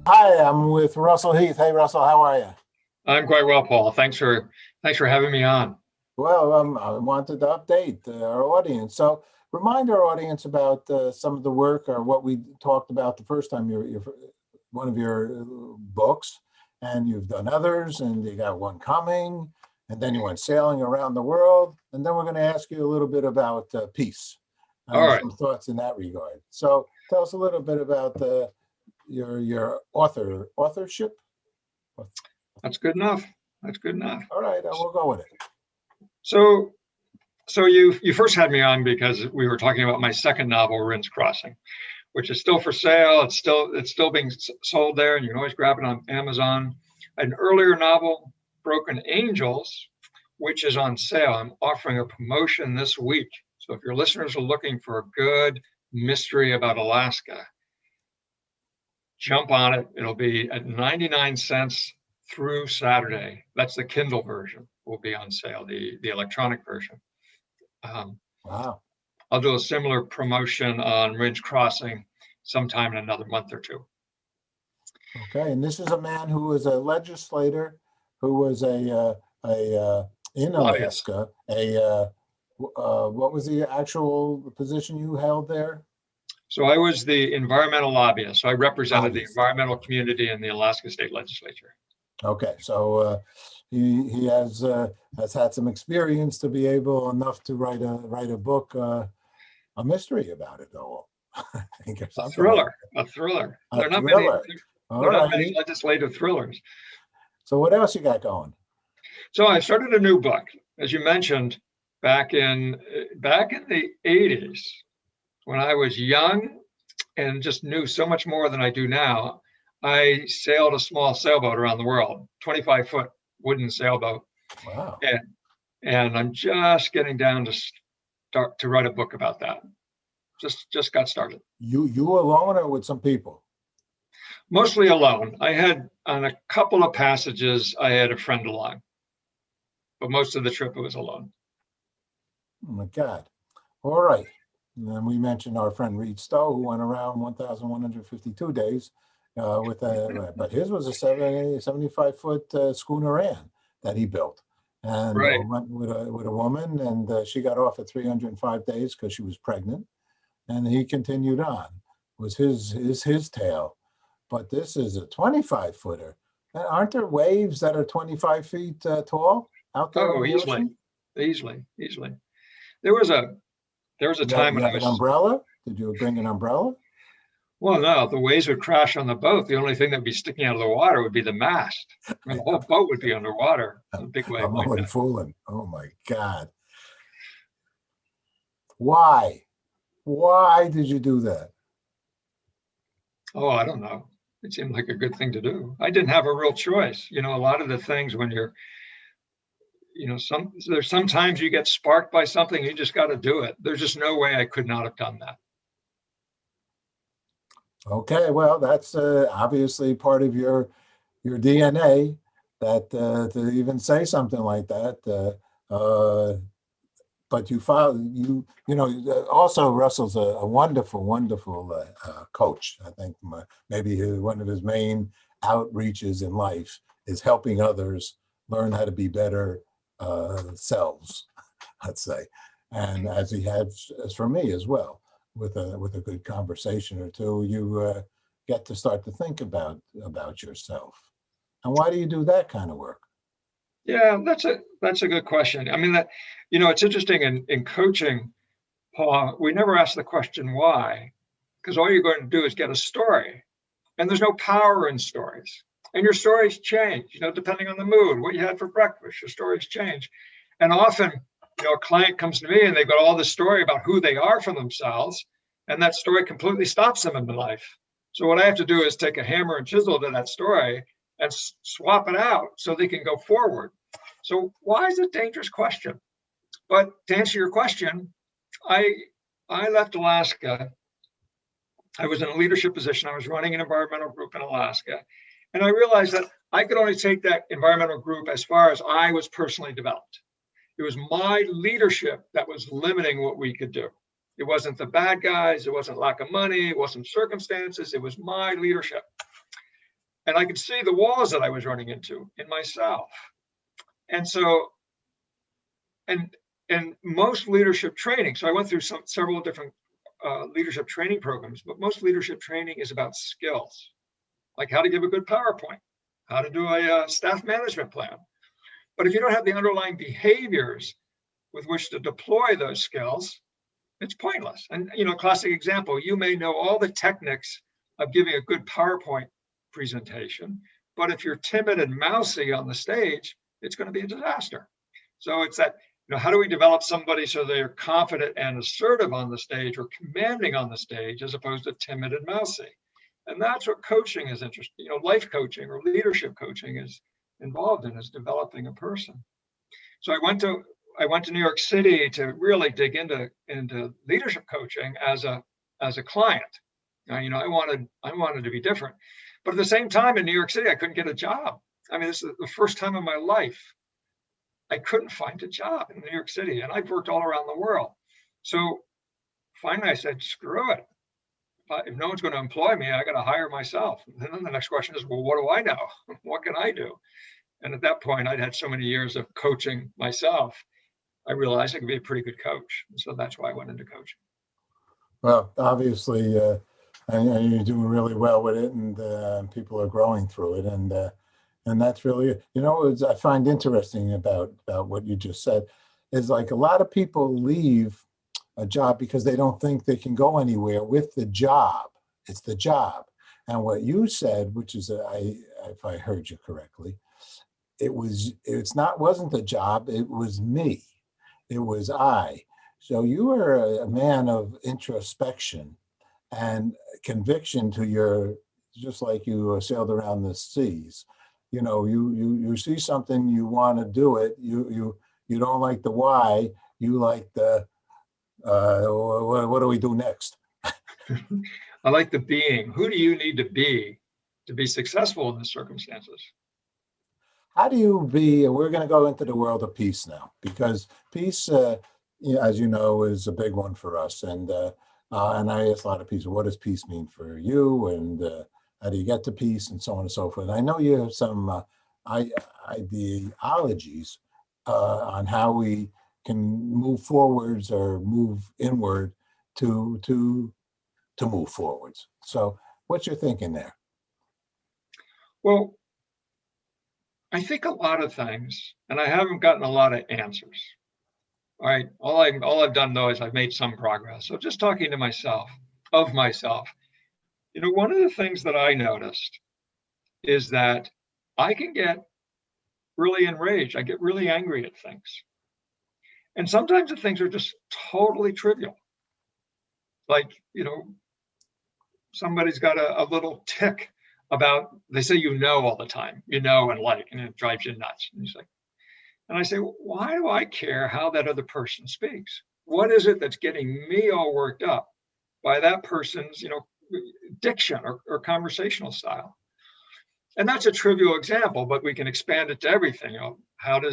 Hi, I'm with Russell Heath. Hey, Russell, how are you? I'm quite well, Paul. Thanks for having me on. Well, I wanted to update our audience. So, remind our audience about some of the work or what we talked about the first time one of your books, and you've done others, and you got one coming, and then you went sailing around the world, and then we're going to ask you a little bit about peace All and right, some thoughts in that regard. So, tell us a little bit about your authorship. that's good enough. That's good enough. All right, we'll go with it. So, so you first had me on because we were talking about my second novel, Rinn's Crossing, which is still for sale. It's still being sold there, and you can always grab it on Amazon. An earlier novel, Broken Angels, which is on sale. I'm offering a promotion this week. So if your listeners are looking for a good mystery about Alaska, jump on it. It'll be at 99 cents through Saturday. That's the Kindle version will be on sale, the electronic version. Um, Wow. I'll do a similar promotion on Ridge Crossing sometime in another month or two. Okay, and this is a man who was a legislator, who was in Lobbyist. Alaska. What was the actual position you held there? So I was the environmental lobbyist. So I represented the Lobbyist. environmental community in the Alaska State Legislature. Okay, so he has had some experience to be able enough to write a book, a mystery about it all. I think or A something like thriller, a thriller. that. There A are not many, thriller. there are All not many righty. legislative thrillers. So what else you got going? So I started a new book, as you mentioned, back in the 80s, when I was young and just knew so much more than I do now. I sailed a small sailboat around the world, 25-foot wooden sailboat, Wow. and I'm just getting down to start to write a book about that. Just got started. You alone or with some people? Mostly alone. I had on a couple of passages I had a friend along, but most of the trip it was alone. Oh my God. All right. And then we mentioned our friend Reed Stowe, who went around 1,152 days but his was a 75-foot schooner Rinn that he built, and Right. went with a woman, and she got off at 305 days because she was pregnant, and he continued on. Was his tale, but this is a 25-footer. Aren't there waves that are 25 feet tall out there Oh, in the easily, ocean? easily. There was a time You when I have an was. umbrella? Did you bring an umbrella? Well, no, the waves would crash on the boat. The only thing that would be sticking out of the water would be the mast. I mean, the whole boat would be underwater on a big wave I'm like only that. fooling. Oh my God. Why? Why did you do that? Oh, I don't know. It seemed like a good thing to do. I didn't have a real choice. You know, a lot of the things when you're, there's sometimes you get sparked by something, you just got to do it. There's just no way I could not have done that. Okay, well, that's obviously part of your DNA that to even say something like that. But also Russell's a wonderful coach. I think maybe one of his main outreaches in life is helping others learn how to be better selves, let's say, and as he has as for me as well, with a good conversation or two, you get to start to think about yourself. And why do you do that kind of work? Yeah, that's a good question. I mean, it's interesting in coaching, Paul, we never ask the question why, because all you're going to do is get a story. And there's no power in stories. And your stories change, depending on the mood, what you had for breakfast, your stories change. And often, a client comes to me and they've got all this story about who they are for themselves, and that story completely stops them in their life. So what I have to do is take a hammer and chisel to that story and swap it out so they can go forward. So why is it a dangerous question? But to answer your question, I left Alaska. I was in a leadership position. I was running an environmental group in Alaska. And I realized that I could only take that environmental group as far as I was personally developed. It was my leadership that was limiting what we could do. It wasn't the bad guys. It wasn't lack of money. It wasn't circumstances. It was my leadership. And I could see the walls that I was running into in myself. And so, and most leadership training, so I went through several different leadership training programs, but most leadership training is about skills, like how to give a good PowerPoint, how to do a staff management plan. But if you don't have the underlying behaviors with which to deploy those skills, it's pointless. And, classic example, you may know all the techniques of giving a good PowerPoint presentation, but if you're timid and mousy on the stage, it's going to be a disaster. So it's that, how do we develop somebody so they're confident and assertive on the stage or commanding on the stage as opposed to timid and mousy? And that's what coaching is interesting. Life coaching or leadership coaching is involved in, is developing a person. So I went to New York City to really dig into leadership coaching as a client. Now, I wanted to be different, but at the same time in New York City, I couldn't get a job. I mean, this is the first time in my life I couldn't find a job in New York City, and I've worked all around the world. So finally I said, screw it. If no one's going to employ me, I got to hire myself. And then the next question is, well, what do I know? What can I do? And at that point, I'd had so many years of coaching myself, I realized I could be a pretty good coach. And so that's why I went into coaching. Well, obviously, and you're doing really well with it, and people are growing through it. And that's really, I find interesting about what you just said is like a lot of people leave a job because they don't think they can go anywhere with the job. It's the job. And what you said, which is, if I heard you correctly, wasn't the job, it was me. It was I. So you were a man of introspection and conviction just like you sailed around the seas. You see something, you want to do it. You don't like the why, you like the, what do we do next? I like the being. Who do you need to be successful in the circumstances? How do you we're going to go into the world of peace now, because peace, as you know, is a big one for us. And I ask a lot of people, what does peace mean for you? And how do you get to peace, and so on and so forth. I know you have some ideologies on how we can move forwards or move inward to move forwards. So what's your thinking there? Well, I think a lot of things, and I haven't gotten a lot of answers. All right, all I've done though is I've made some progress. So just talking to myself, one of the things that I noticed is that I can get really enraged. I get really angry at things. And sometimes the things are just totally trivial. Like, somebody's got a little tick about, they say all the time, and it drives you nuts. And I say, why do I care how that other person speaks? What is it that's getting me all worked up by that person's, diction or conversational style? And that's a trivial example, but we can expand it to everything. How do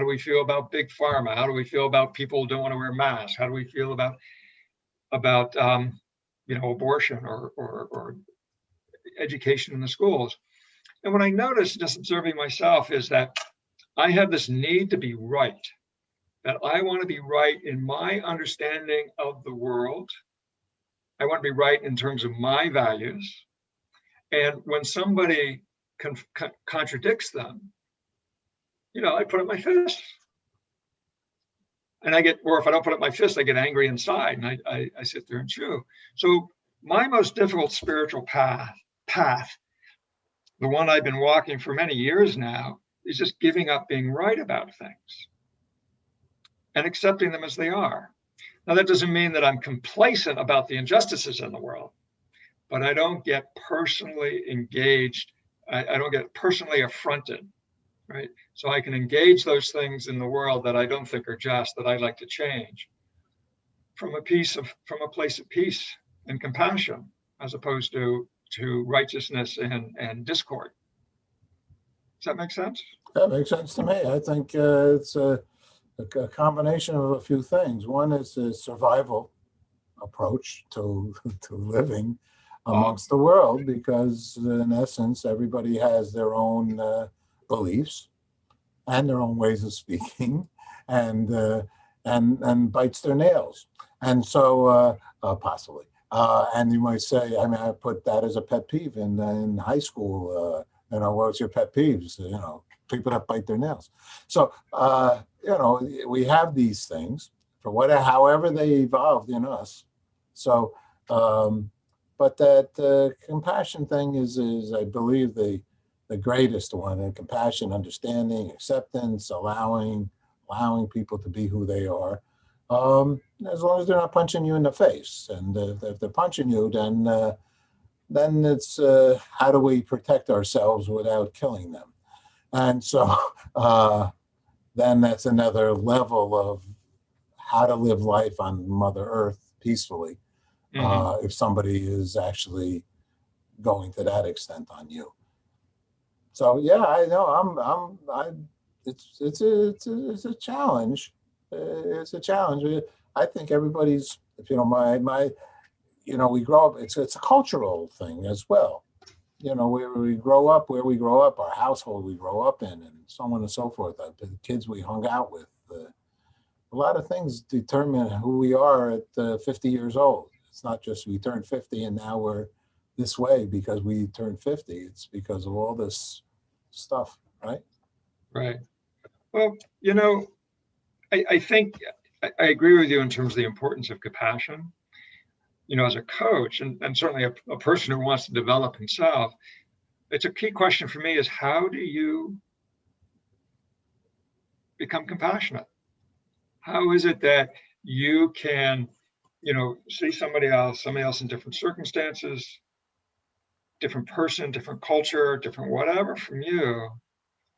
we feel about big pharma? How do we feel about people who don't want to wear masks? How do we feel about abortion or education in the schools? And what I noticed, just observing myself, is that I have this need to be right, that I want to be right in my understanding of the world. I want to be right in terms of my values. And when somebody contradicts them, I put up my fist. And or if I don't put up my fist, I get angry inside, and I sit there and chew. So my most difficult spiritual path, the one I've been walking for many years now, is just giving up being right about things and accepting them as they are. Now, that doesn't mean that I'm complacent about the injustices in the world, but I don't get personally engaged. I don't get personally affronted, right? So I can engage those things in the world that I don't think are just, that I'd like to change, from a place of peace and compassion, as opposed to righteousness and discord. Does that make sense? That makes sense to me. I think it's a combination of a few things. One is a survival approach to living, amongst the world, because in essence, everybody has their own beliefs and their own ways of speaking, and bites their nails, and so possibly. And you might say, I mean, I put that as a pet peeve in high school. What's your pet peeves? People that bite their nails. So we have these things for however they evolved in us. So, but that compassion thing is I believe the greatest one. And compassion, understanding, acceptance, allowing people to be who they are. As long as they're not punching you in the face, and if they're punching you, then it's how do we protect ourselves without killing them? And so then that's another level of how to live life on Mother Earth peacefully. If somebody is actually going to that extent on you. So yeah, I know it's a challenge. It's a challenge. I think everybody's, if you don't mind, we grow up. It's a cultural thing as well. Where we grow up, our household we grow up in, and so on and so forth. The kids we hung out with. A lot of things determine who we are at 50 years old. It's not just we turned 50 and now we're this way because we turned 50. It's because of all this stuff, right? Right. Well, I think I agree with you in terms of the importance of compassion. As a coach and certainly a person who wants to develop himself, it's a key question for me is how do you become compassionate? How is it that you can, see somebody else in different circumstances, different person, different culture, different whatever from you,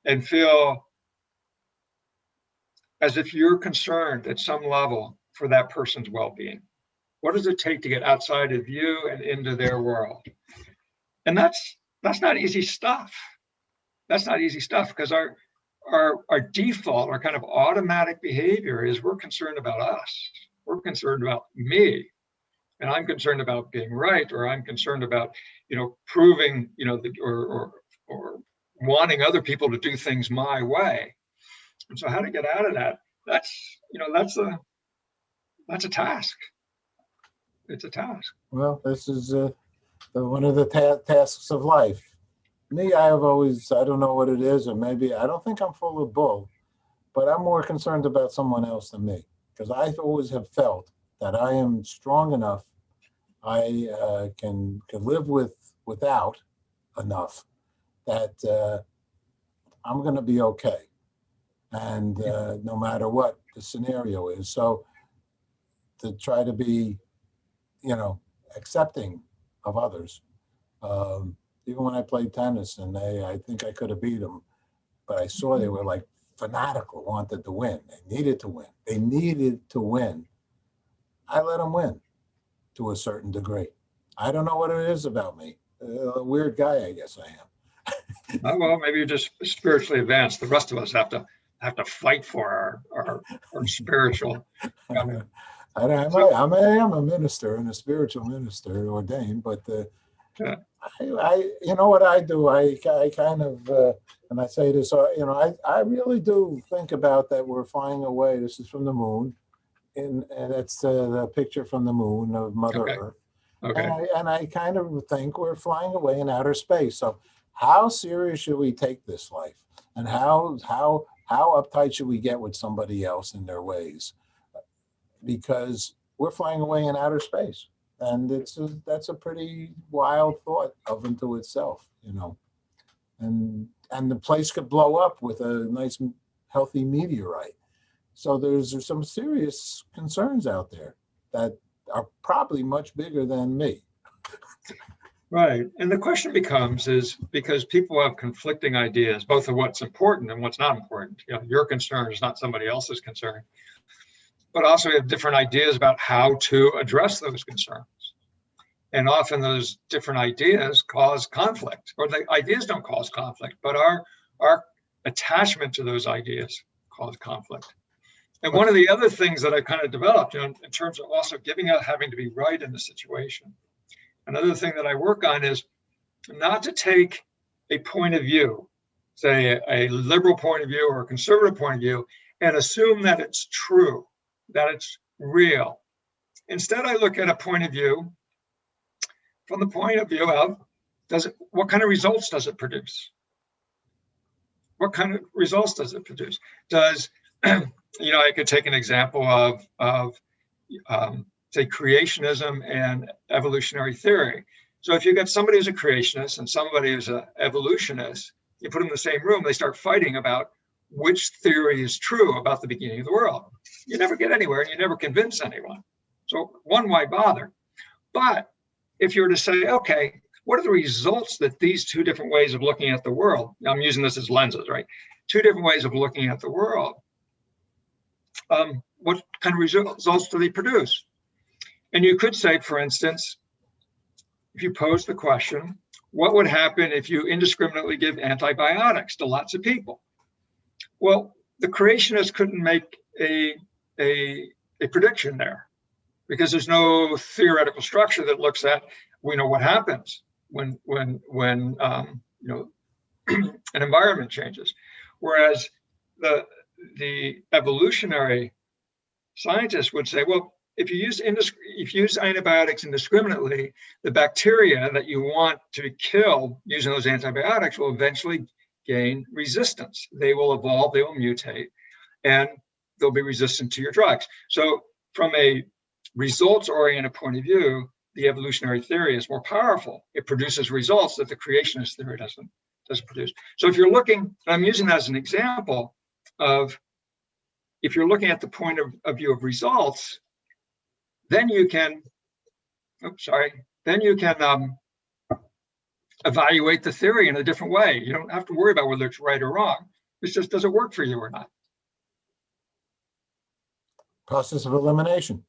and feel as if you're concerned at some level for that person's well-being? What does it take to get outside of you and into their world? And that's not easy stuff. That's not easy stuff because our default, our kind of automatic behavior is we're concerned about us. We're concerned about me. And I'm concerned about being right, or I'm concerned about, proving, or wanting other people to do things my way. And so how to get out of that, that's a task. It's a task. Well, this is one of the tasks of life. Me, I don't know what it is, or maybe I don't think I'm full of bull, but I'm more concerned about someone else than me, because I always have felt that I am strong enough. I can live without enough that I'm going to be okay, and no matter what the scenario is. So to try to be, accepting of others. Even when I played tennis, and I think I could have beat them, but I saw they were like fanatical, wanted to win. They needed to win. I let them win to a certain degree. I don't know what it is about me. A weird guy, I guess I am. Well, maybe you're just spiritually advanced. The rest of us have to fight for our spiritual. I am a minister and a spiritual minister ordained, but I what I do. I kind of, and I say this, I really do think about that we're flying away. This is from the moon, and it's the picture from the moon of Mother Earth. Okay. And I kind of think we're flying away in outer space. So how serious should we take this life, and how uptight should we get with somebody else in their ways? Because we're flying away in outer space, and that's a pretty wild thought of unto itself, and the place could blow up with a nice healthy meteorite. So there's some serious concerns out there that are probably much bigger than me. Right. And the question becomes is because people have conflicting ideas, both of what's important and what's not important. Your concern is not somebody else's concern, but also have different ideas about how to address those concerns. And often those different ideas cause conflict, or the ideas don't cause conflict, but our attachment to those ideas cause conflict. And one of the other things that I kind of developed, in terms of also having to be right in the situation, another thing that I work on is not to take a point of view, say a liberal point of view or a conservative point of view, and assume that it's true, that it's real. Instead, I look at a point of view from the point of view of, what kind of results does it produce? What kind of results does it produce? Does, I could take an example of say, creationism and evolutionary theory. So if you get somebody who's a creationist and somebody who's an evolutionist, you put them in the same room, they start fighting about which theory is true about the beginning of the world. You never get anywhere and you never convince anyone. So one, why bother? But if you were to say, okay, what are the results that these two different ways of looking at the world, I'm using this as lenses, right? Two different ways of looking at the world. What kind of results do they produce? And you could say, for instance, if you pose the question, what would happen if you indiscriminately give antibiotics to lots of people? Well, the creationists couldn't make a prediction there because there's no theoretical structure that looks at, we know what happens when an environment changes. Whereas the evolutionary scientists would say, well, if you use antibiotics indiscriminately, the bacteria that you want to kill using those antibiotics will eventually gain resistance. They will evolve, they will mutate, and they'll be resistant to your drugs. So from a results-oriented point of view, the evolutionary theory is more powerful. It produces results that the creationist theory doesn't produce. So if you're looking, I'm using that as an example of, if you're looking at the point of view of results, then you can, evaluate the theory in a different way. You don't have to worry about whether it's right or wrong. It's just, does it work for you or not? Process of elimination.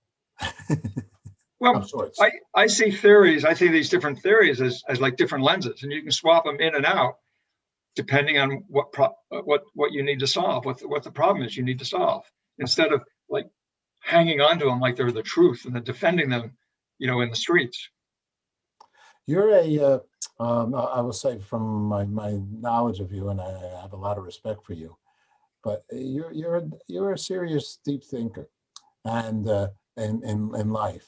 Well, I see theories, I see these different theories as like different lenses, and you can swap them in and out depending on what you need to solve, what the problem is you need to solve, instead of like hanging on to them like they're the truth and then defending them, in the streets. You're I will say from my knowledge of you, and I have a lot of respect for you, but you're a serious, deep thinker, and in life.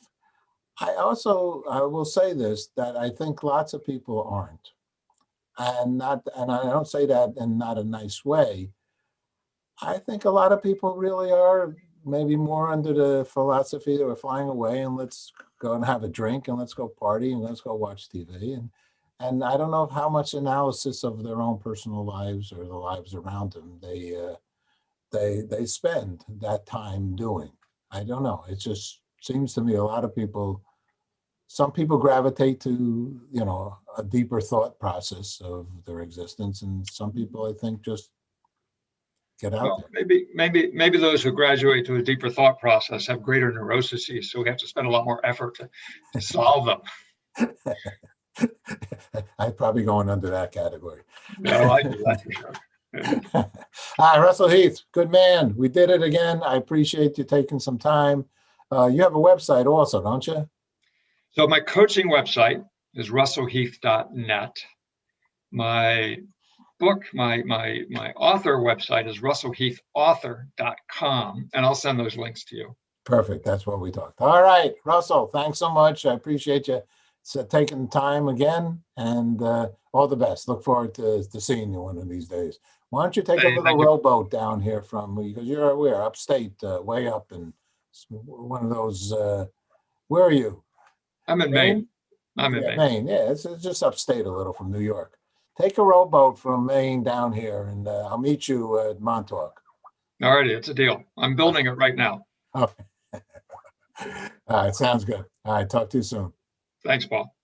I will say this, that I think lots of people aren't, and I don't say that in not a nice way. I think a lot of people really are maybe more under the philosophy that we're flying away and let's go and have a drink and let's go party and let's go watch TV. And I don't know how much analysis of their own personal lives or the lives around them they spend that time doing. I don't know. It just seems to me a lot of people, some people gravitate to, a deeper thought process of their existence. And some people, I think, just get out there. Maybe those who graduate to a deeper thought process have greater neuroses, so we have to spend a lot more effort to solve them. I'd probably going under that category. No, I do that for sure. Hi, Russell Heath, good man. We did it again. I appreciate you taking some time. You have a website also, don't you? So my coaching website is russellheath.net. My book, my author website is russellheathauthor.com, and I'll send those links to you. Perfect. That's what we talked. All right, Russell, thanks so much. I appreciate you taking time again, and all the best. Look forward to seeing you one of these days. Why don't you take a little rowboat down here from, because we're upstate, way up, and one of those, where are you? I'm in Maine. I'm in Maine. Yeah, it's just upstate a little from New York. Take a rowboat from Maine down here, and I'll meet you at Montauk. All righty, it's a deal. I'm building it right now. Okay. All right, sounds good. All right, talk to you soon. Thanks, Paul.